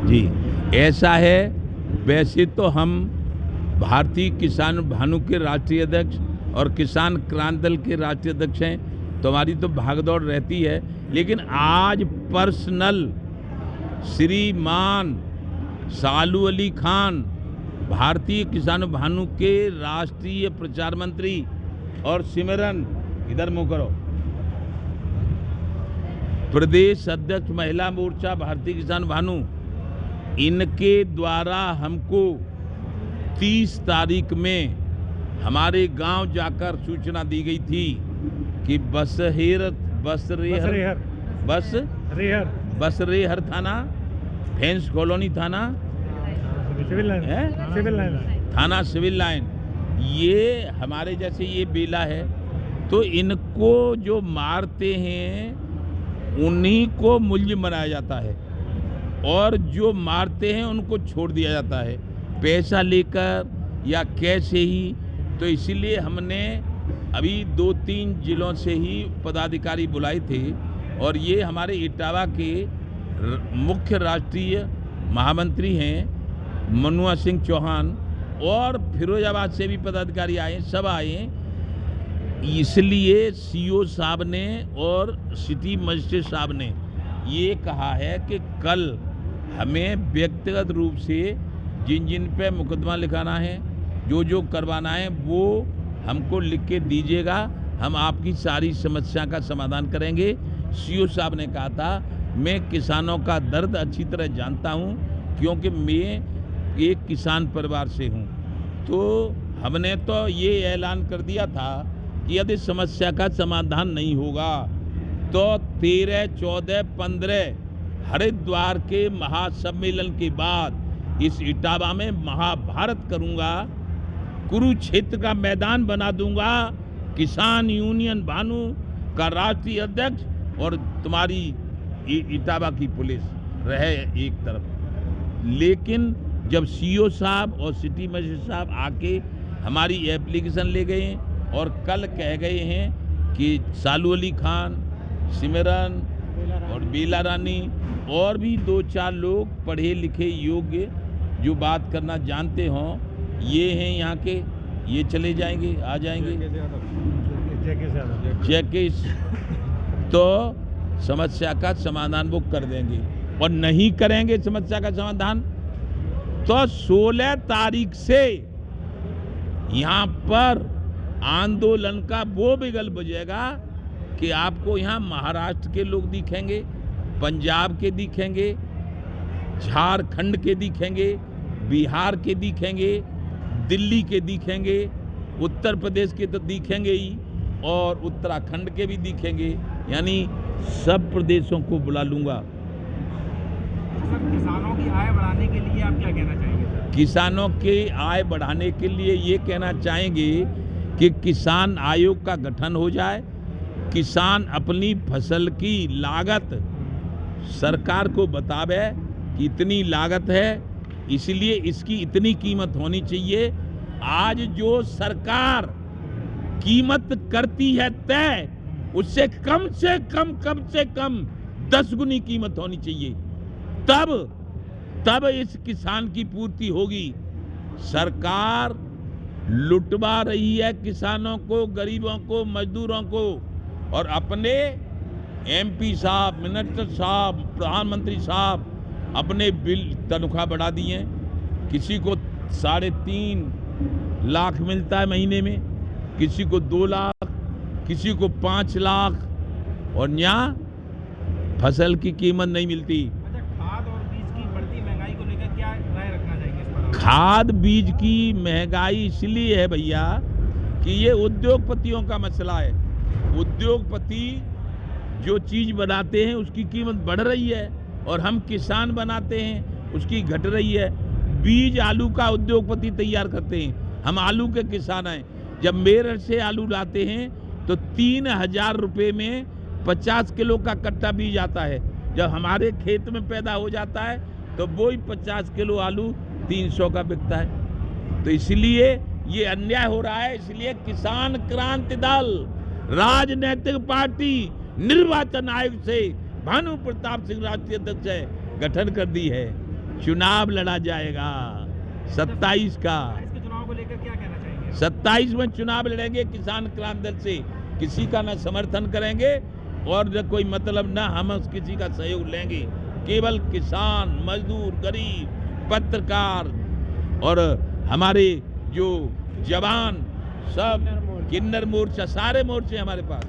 जी, ऐसा है। वैसे तो हम भारतीय किसान भानु के राष्ट्रीय अध्यक्ष और किसान क्रांति दल के राष्ट्रीय अध्यक्ष हैं, तो हमारी तो भागदौड़ रहती है। लेकिन आज पर्सनल श्रीमान सालू अली खान, भारतीय किसान भानु के राष्ट्रीय प्रचार मंत्री, और सिमरन, इधर मुँह करो, प्रदेश अध्यक्ष महिला मोर्चा भारतीय किसान भानु, इनके द्वारा हमको 30 तारीख में हमारे गांव जाकर सूचना दी गई थी कि बसरेहर थाना, फेंस कॉलोनी थाना, थाना सिविल लाइन, ये हमारे जैसे ये बेला है, तो इनको जो मारते हैं उन्हीं को मुलजिम बनाया जाता है और जो मारते हैं उनको छोड़ दिया जाता है पैसा लेकर या कैसे ही। तो इसीलिए हमने अभी 2-3 जिलों से ही पदाधिकारी बुलाए थे और ये हमारे इटावा के मुख्य राष्ट्रीय महामंत्री हैं मनोहर सिंह चौहान, और फिरोजाबाद से भी पदाधिकारी आए, सब आए। इसलिए सीओ साहब ने और सिटी मजिस्ट्रेट साहब ने ये कहा है कि कल हमें व्यक्तिगत रूप से जिन जिन पे मुकदमा लिखाना है, जो जो करवाना है, वो हमको लिख के दीजिएगा, हम आपकी सारी समस्या का समाधान करेंगे। सीओ साहब ने कहा था, मैं किसानों का दर्द अच्छी तरह जानता हूँ क्योंकि मैं एक किसान परिवार से हूँ। तो हमने तो ये ऐलान कर दिया था कि यदि समस्या का समाधान नहीं होगा तो 13, 14, 15 हरिद्वार के महासम्मेलन के बाद इस इटावा में महाभारत करूंगा, कुरुक्षेत्र का मैदान बना दूंगा, किसान यूनियन भानु का राष्ट्रीय अध्यक्ष और तुम्हारी इटावा की पुलिस रहे एक तरफ। लेकिन जब सीओ साहब और सिटी मजिस्ट्रेट साहब आके हमारी एप्लीकेशन ले गए हैं और कल कह गए हैं कि सालू अली खान, सिमरन और बेला रानी और भी 2-4 लोग पढ़े लिखे योग्य जो बात करना जानते हों, ये हैं यहाँ के, ये चले जाएंगे, आ जाएंगे जैके, तो समस्या का समाधान वो कर देंगे। और नहीं करेंगे समस्या का समाधान तो 16 तारीख से यहाँ पर आंदोलन का वो बिगल बजेगा कि आपको यहाँ महाराष्ट्र के लोग दिखेंगे, पंजाब के दिखेंगे, झारखंड के दिखेंगे, बिहार के दिखेंगे, दिल्ली के दिखेंगे, उत्तर प्रदेश के तो दिखेंगे ही, और उत्तराखंड के भी दिखेंगे, यानी सब प्रदेशों को बुला लूँगा। किसानों की आय बढ़ाने के लिए आप क्या कहना चाहेंगे सर? किसानों की आय बढ़ाने के लिए ये कहना चाहेंगे कि किसान आयोग का गठन हो जाए, किसान अपनी फसल की लागत सरकार को बतावे कि इतनी लागत है, इसलिए इसकी इतनी कीमत होनी चाहिए। आज जो सरकार कीमत करती है तय, उससे कम से कम 10 गुनी कीमत होनी चाहिए, तब इस किसान की पूर्ति होगी। सरकार लुटवा रही है किसानों को, गरीबों को, मजदूरों को, और अपने एमपी साहब, मिनिस्टर साहब, प्रधानमंत्री साहब अपने बिल तनख्वाह बढ़ा दिए हैं। किसी को 3.5 लाख मिलता है महीने में, किसी को 2 लाख, किसी को 5 लाख, और यहाँ फसल की कीमत नहीं मिलती। खाद और बीज की बढ़ती महंगाई को लेकर क्या राय रखना चाहिए इस पर? खाद बीज की महंगाई इसलिए है भैया कि ये उद्योगपतियों का मसला है। उद्योगपति जो चीज बनाते हैं उसकी कीमत बढ़ रही है और हम किसान बनाते हैं उसकी घट रही है। बीज आलू का उद्योगपति तैयार करते हैं, हम आलू के किसान हैं। जब मेरठ से आलू लाते हैं तो 3,000 रुपये में 50 किलो का कट्टा बीज आता है। जब हमारे खेत में पैदा हो जाता है तो वही 50 किलो आलू 300 का बिकता है। तो इसलिए ये अन्याय हो रहा है। इसलिए किसान क्रांति दल राजनीतिक पार्टी निर्वाचन आयोग से भानु प्रताप सिंह राष्ट्रीय अध्यक्ष है गठन कर दी है। चुनाव लड़ा जाएगा 27 का। इसके चुनाव को लेकर क्या कहना चाहेंगे? 27 में चुनाव लड़ेंगे किसान क्रांति दल से, किसी का न समर्थन करेंगे और न कोई मतलब न हम किसी का सहयोग लेंगे। केवल किसान, मजदूर, गरीब, पत्रकार और हमारे जो जवान, सब किन्नर मोर्चा, सारे मोर्चे हमारे पास।